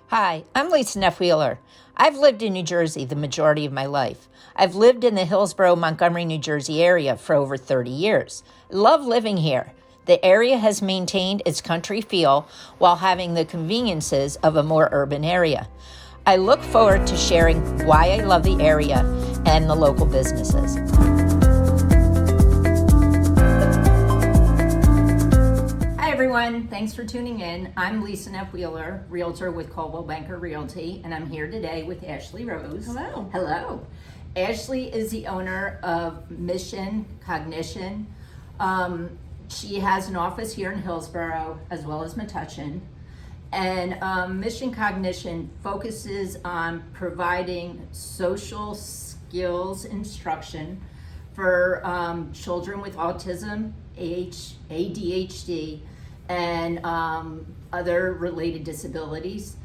Hi, I'm Lisa Neff-Wheeler. I've lived in New Jersey the majority of my life. I've lived in the Hillsborough, Montgomery, New Jersey area for over 30 years. I love living here. The area has maintained its country feel while having the conveniences of a more urban area. I look forward to sharing why I love the area and the local businesses. Hi everyone, thanks for tuning in. I'm Lisa Neff-Wheeler, Realtor with Coldwell Banker Realty, and I'm here today with Ashley Rose. Hello. Hello. Ashley is the owner of Mission Cognition. She has an office here in Hillsborough as well as Metuchen. And Mission Cognition focuses on providing social skills instruction for children with autism, ADHD, and other related disabilities,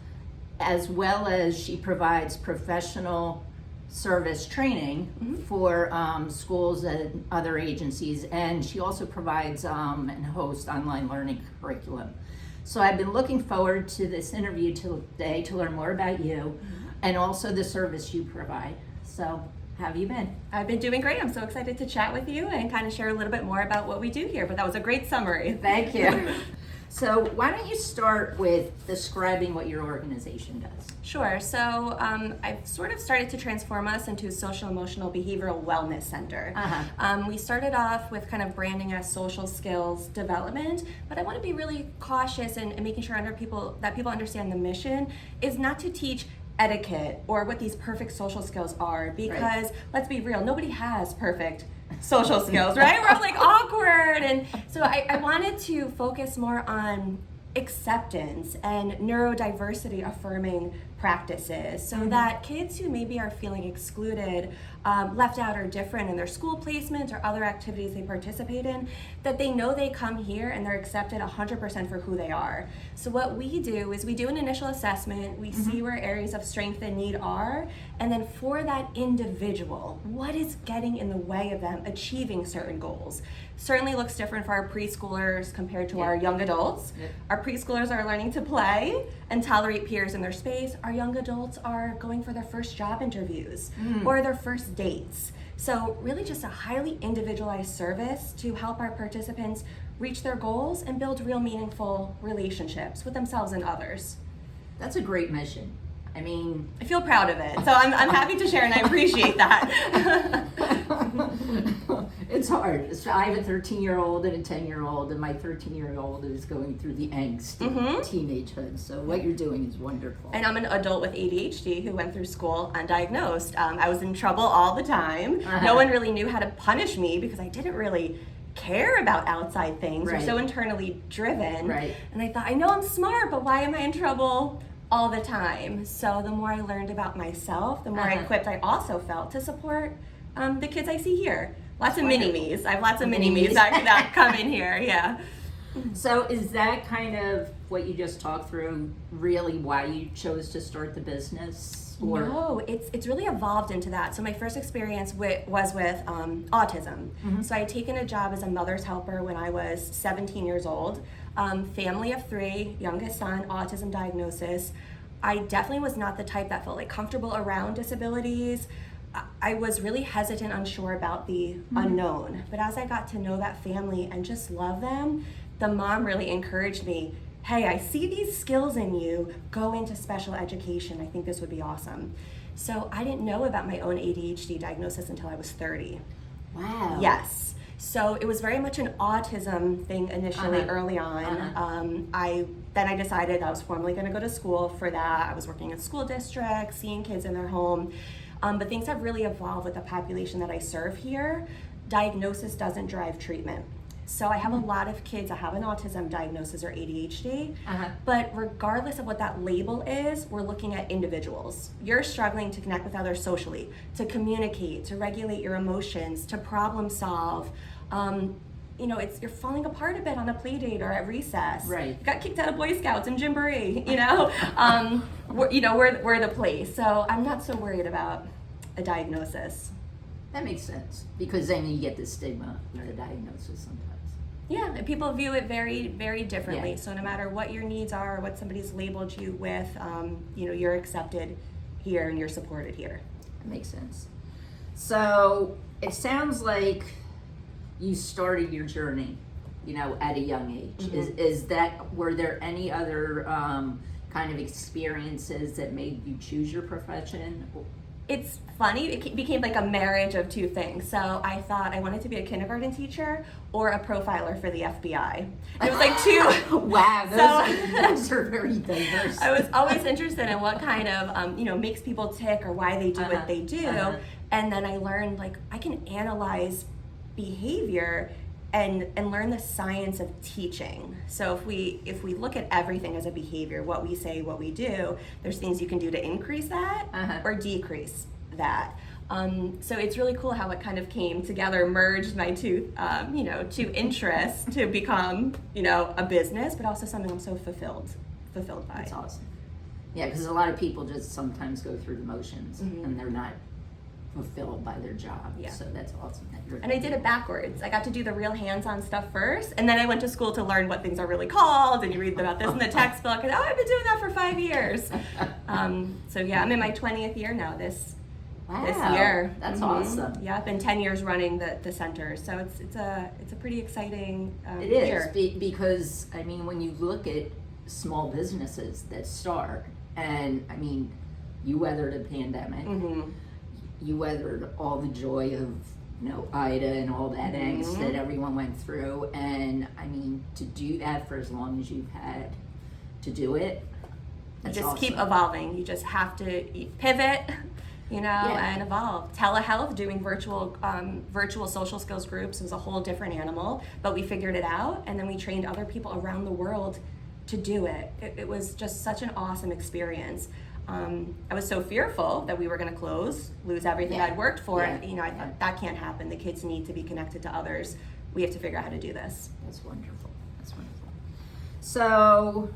as well as she provides professional service training for schools and other agencies, and she also provides and hosts online learning curriculum. So I've been looking forward to this interview today to learn more about you and also the service you provide. So how have you been? I've been doing great. I'm so excited to chat with you and kind of share a little bit more about what we do here, but that was a great summary. Thank you. So why don't you start with describing what your organization does? Sure. So I've sort of started to transform us into a social emotional behavioral wellness center. We started off with kind of branding as social skills development, but I want to be really cautious in making sure people understand the mission is not to teach etiquette or what these perfect social skills are, because let's be real, nobody has perfect social skills, right? We're all like awkward. And so I wanted to focus more on acceptance and neurodiversity affirming practices so that kids who maybe are feeling excluded, left out or different in their school placements or other activities they participate in, that they know they come here and they're accepted 100% for who they are. So what we do is we do an initial assessment, we see where areas of strength and need are, and then for that individual, what is getting in the way of them achieving certain goals? Certainly looks different for our preschoolers compared to our young adults. Our preschoolers are learning to play and tolerate peers in their space. Our young adults are going for their first job interviews or their first dates. So really just a highly individualized service to help our participants reach their goals and build real meaningful relationships with themselves and others. That's a great mission. I mean, I feel proud of it. So I'm happy to share and I appreciate that. It's hard. I have a 13-year-old and a 10-year-old, and my 13-year-old is going through the angst of teenagehood. So what you're doing is wonderful. And I'm an adult with ADHD who went through school undiagnosed. I was in trouble all the time. No one really knew how to punish me because I didn't really care about outside things. We're so internally driven. And I thought, I know I'm smart, but why am I in trouble all the time? So the more I learned about myself, the more equipped I also felt to support the kids I see here. Lots of mini-me's. I have lots of mini-me's that come in here, yeah. So is that kind of what you just talked through really why you chose to start the business? Or? No, it's really evolved into that. So my first experience was with autism. So I had taken a job as a mother's helper when I was 17 years old. Family of 3, youngest son, autism diagnosis. I definitely was not the type that felt like comfortable around disabilities. I was really hesitant, unsure about the unknown. But as I got to know that family and just love them, the mom really encouraged me, hey, I see these skills in you, go into special education. I think this would be awesome. So I didn't know about my own ADHD diagnosis until I was 30. Wow. Yes. So it was very much an autism thing initially early on. I decided I was formally going to go to school for that. I was working in school districts, seeing kids in their home. But things have really evolved with the population that I serve here. Diagnosis doesn't drive treatment. So I have a lot of kids that have an autism diagnosis or ADHD, but regardless of what that label is, we're looking at individuals. You're struggling to connect with others socially, to communicate, to regulate your emotions, to problem solve. You're falling apart a bit on a play date or at recess. You got kicked out of Boy Scouts and Gymboree, we're the place. So I'm not so worried about a diagnosis. That makes sense, because then you get the stigma of a diagnosis sometimes. Yeah, and people view it very, very differently. Yeah. So no matter what your needs are, what somebody's labeled you with, you're accepted here and you're supported here. That makes sense. So it sounds like you started your journey, at a young age. Mm-hmm. Were there any other kind of experiences that made you choose your profession? It's funny, it became like a marriage of two things. So I thought I wanted to be a kindergarten teacher or a profiler for the FBI. It was like two. Wow, those are very diverse. I was always interested in what kind of, makes people tick or why they do what they do. And then I learned, like, I can analyze behavior and learn the science of teaching. So if we look at everything as a behavior, what we say, what we do, there's things you can do to increase that or decrease that. So it's really cool how it kind of came together, merged my two interests to become, a business, but also something I'm so fulfilled by. That's awesome. Yeah, because a lot of people just sometimes go through the motions and they're not fulfilled by their job. Yeah. So that's awesome that you're. And I did it backwards. I got to do the real hands-on stuff first, and then I went to school to learn what things are really called, and you read about this in the textbook, and I've been doing that for 5 years. So yeah, I'm in my 20th year now this year. That's awesome. Yeah, I've been 10 years running the center, so it's a pretty exciting year. It is, because I mean, when you look at small businesses that start, and I mean, you weathered a pandemic. You weathered all the joy of, Ida and all that angst that everyone went through. And I mean, to do that for as long as you've had to do it, that's you just awesome. keep evolving. You just have to pivot, and evolve. Telehealth, doing virtual social skills groups was a whole different animal, but we figured it out, and then we trained other people around the world to do it. It was just such an awesome experience. I was so fearful that we were going to lose everything I'd worked for. And, I thought that can't happen. The kids need to be connected to others. We have to figure out how to do this. That's wonderful. So,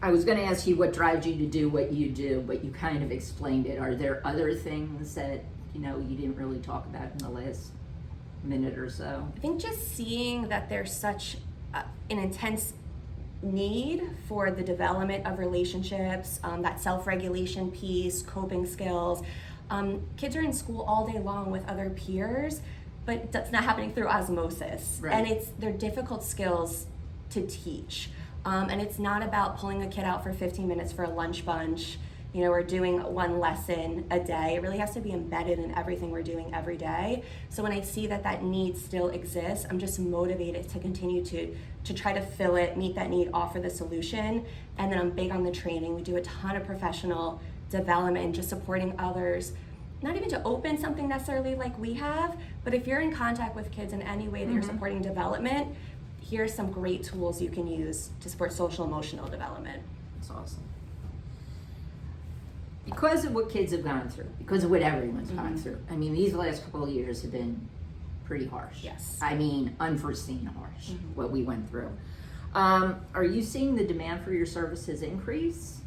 I was going to ask you what drives you to do what you do, but you kind of explained it. Are there other things that, you didn't really talk about in the last minute or so? I think just seeing that there's such an intense need for the development of relationships, that self-regulation piece, coping skills. Kids are in school all day long with other peers, but that's not happening through osmosis. Right. And they're difficult skills to teach. And it's not about pulling a kid out for 15 minutes for a lunch bunch, or doing one lesson a day. It really has to be embedded in everything we're doing every day. So when I see that need still exists, I'm just motivated to continue to try to fill it, meet that need, offer the solution. And then I'm big on the training. We do a ton of professional development, just supporting others, not even to open something necessarily like we have, but if you're in contact with kids in any way that you're supporting development, here's some great tools you can use to support social emotional development. That's awesome. Because of what kids have gone through, because of what everyone's gone through, I mean, these last couple of years have been pretty harsh. Yes. I mean, unforeseen harsh, what we went through. Are you seeing the demand for your services increase?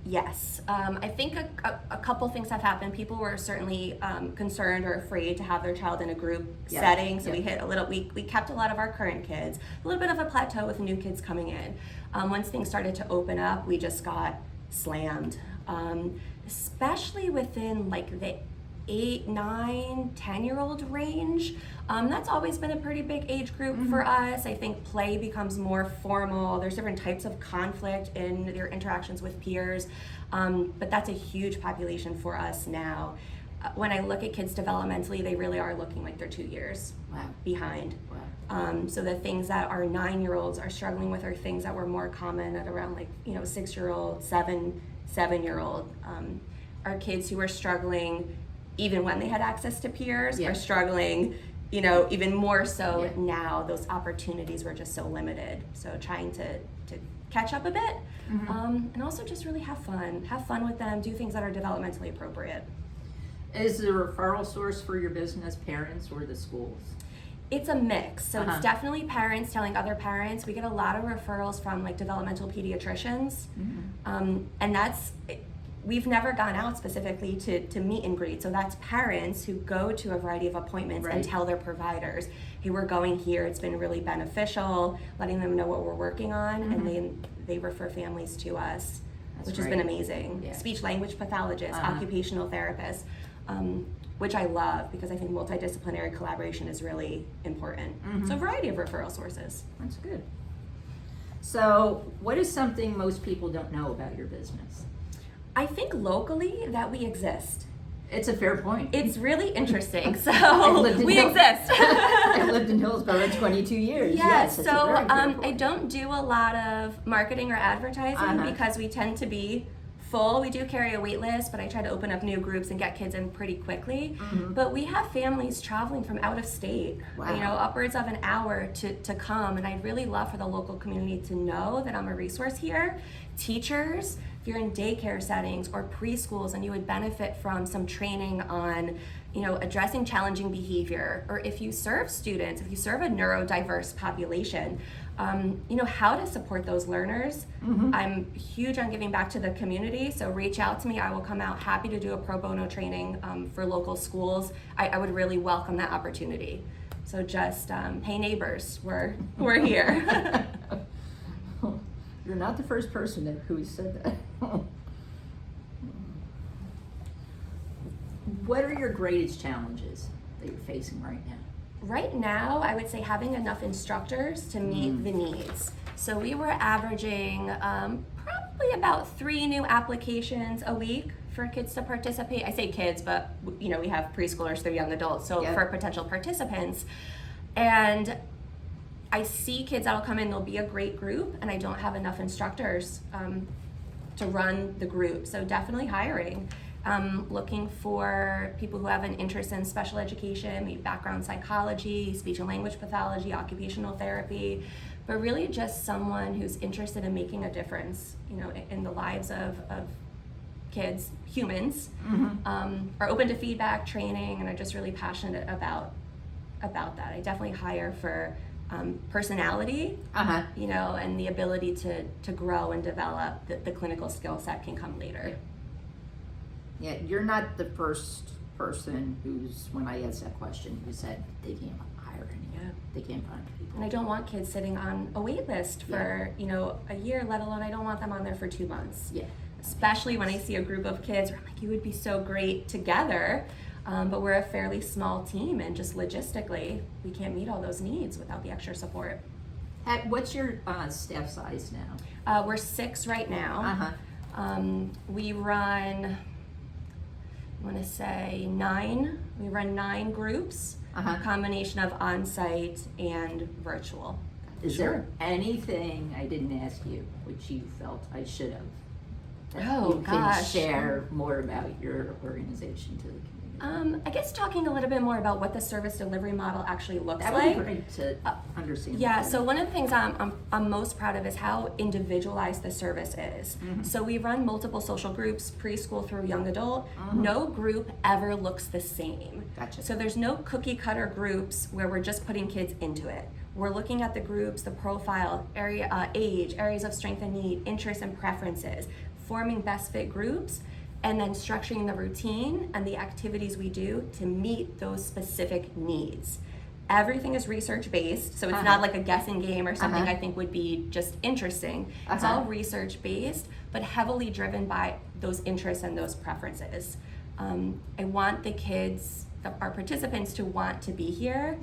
Yes. I think a couple things have happened. People were certainly concerned or afraid to have their child in a group setting, so we hit we kept a lot of our current kids, a little bit of a plateau with new kids coming in. Once things started to open up, we just got slammed. Especially within like the 8, 9, 10-year-old range. That's always been a pretty big age group for us. I think play becomes more formal. There's different types of conflict in their interactions with peers, but that's a huge population for us now. When I look at kids developmentally, they really are looking like they're 2 years behind. Wow. So the things that our 9-year-olds are struggling with are things that were more common at around 6-year-old, 7-year-old. Our kids who are struggling even when they had access to peers are struggling, even more so now. Those opportunities were just so limited. So trying to catch up a bit, and also just really have fun with them, do things that are developmentally appropriate. Is the referral source for your business parents or the schools? It's a mix. So it's definitely parents telling other parents. We get a lot of referrals from developmental pediatricians, and that's we've never gone out specifically to meet and greet. So that's parents who go to a variety of appointments and tell their providers, hey, we're going here. It's been really beneficial, letting them know what we're working on, and they refer families to us, which has been amazing. Yeah. Speech language pathologists, occupational therapists, which I love because I think multidisciplinary collaboration is really important. So a variety of referral sources. That's good. So what is something most people don't know about your business? I think locally that we exist. It's a fair point. It's really interesting. So we exist. I've lived in Hillsborough 22 years. Yes, so I don't do a lot of marketing or advertising because we tend to be full. We do carry a wait list, but I try to open up new groups and get kids in pretty quickly. But we have families traveling from out of state, upwards of an hour to come, and I'd really love for the local community to know that I'm a resource here. Teachers, if you're in daycare settings or preschools and you would benefit from some training on, addressing challenging behavior, or if you serve students, if you serve a neurodiverse population, how to support those learners. I'm huge on giving back to the community, so reach out to me. I will come out happy to do a pro bono training for local schools. I would really welcome that opportunity. So just, hey neighbors, we're here. You're not the first person who said that. What are your greatest challenges that you're facing right now? Right now, I would say having enough instructors to meet the needs. So we were averaging probably about 3 new applications a week for kids to participate. I say kids, but we have preschoolers through young adults, so for potential participants. And I see kids that'll come in, there'll be a great group, and I don't have enough instructors to run the group. So definitely hiring. Looking for people who have an interest in special education, maybe background psychology, speech and language pathology, occupational therapy, but really just someone who's interested in making a difference, in the lives of kids, humans, are open to feedback, training, and are just really passionate about that. I definitely hire for personality, and the ability to grow and develop. The clinical skill set can come later. Yeah, you're not the first person when I asked that question, who said they can't hire anyone. They can't find people. And I don't want kids sitting on a wait list for, a year, let alone I don't want them on there for 2 months. Yeah. Especially when I see a group of kids where I'm like, you would be so great together, but we're a fairly small team, and just logistically, we can't meet all those needs without the extra support. What's your staff size now? We're 6 right now. We run, I want to say 9. We run 9 groups, a combination of on-site and virtual. Is there anything I didn't ask you which you felt I should have? That you can share more about your organization to the community? I guess talking a little bit more about what the service delivery model actually looks like. That would be great to understand. Yeah, so one of the things I'm most proud of is how individualized the service is. So we run multiple social groups, preschool through young adult. No group ever looks the same. Gotcha. So there's no cookie cutter groups where we're just putting kids into it. We're looking at the groups, the profile, area, age, areas of strength and need, interests and preferences, forming best fit groups, and then structuring the routine and the activities we do to meet those specific needs. Everything is research-based, so it's not like a guessing game or something I think would be just interesting. It's all research-based, but heavily driven by those interests and those preferences. I want the kids, our participants, to want to be here.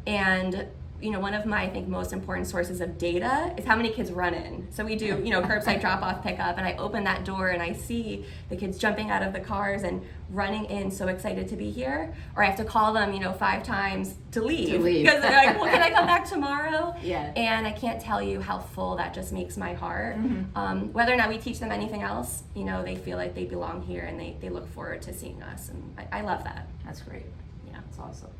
And one of my, I think, most important sources of data is how many kids run in. So we do, curbside drop-off pickup, and I open that door and I see the kids jumping out of the cars and running in, so excited to be here. Or I have to call them, 5 times to leave. Because they're like, well, can I come back tomorrow? And I can't tell you how full that just makes my heart. Whether or not we teach them anything else, they feel like they belong here, and they look forward to seeing us. And I love that. That's great. Yeah, it's awesome.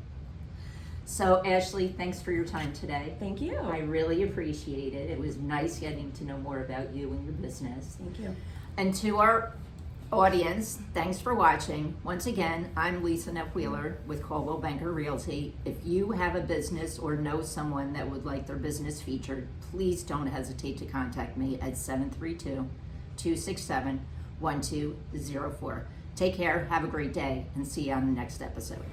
So Ashley, thanks for your time today. Thank you. I really appreciate it. It was nice getting to know more about you and your business. Thank you. And to our audience, thanks for watching. Once again, I'm Lisa Neff-Wheeler with Coldwell Banker Realty. If you have a business or know someone that would like their business featured, please don't hesitate to contact me at 732-267-1414. 1204. Take care, have a great day, and see you on the next episode.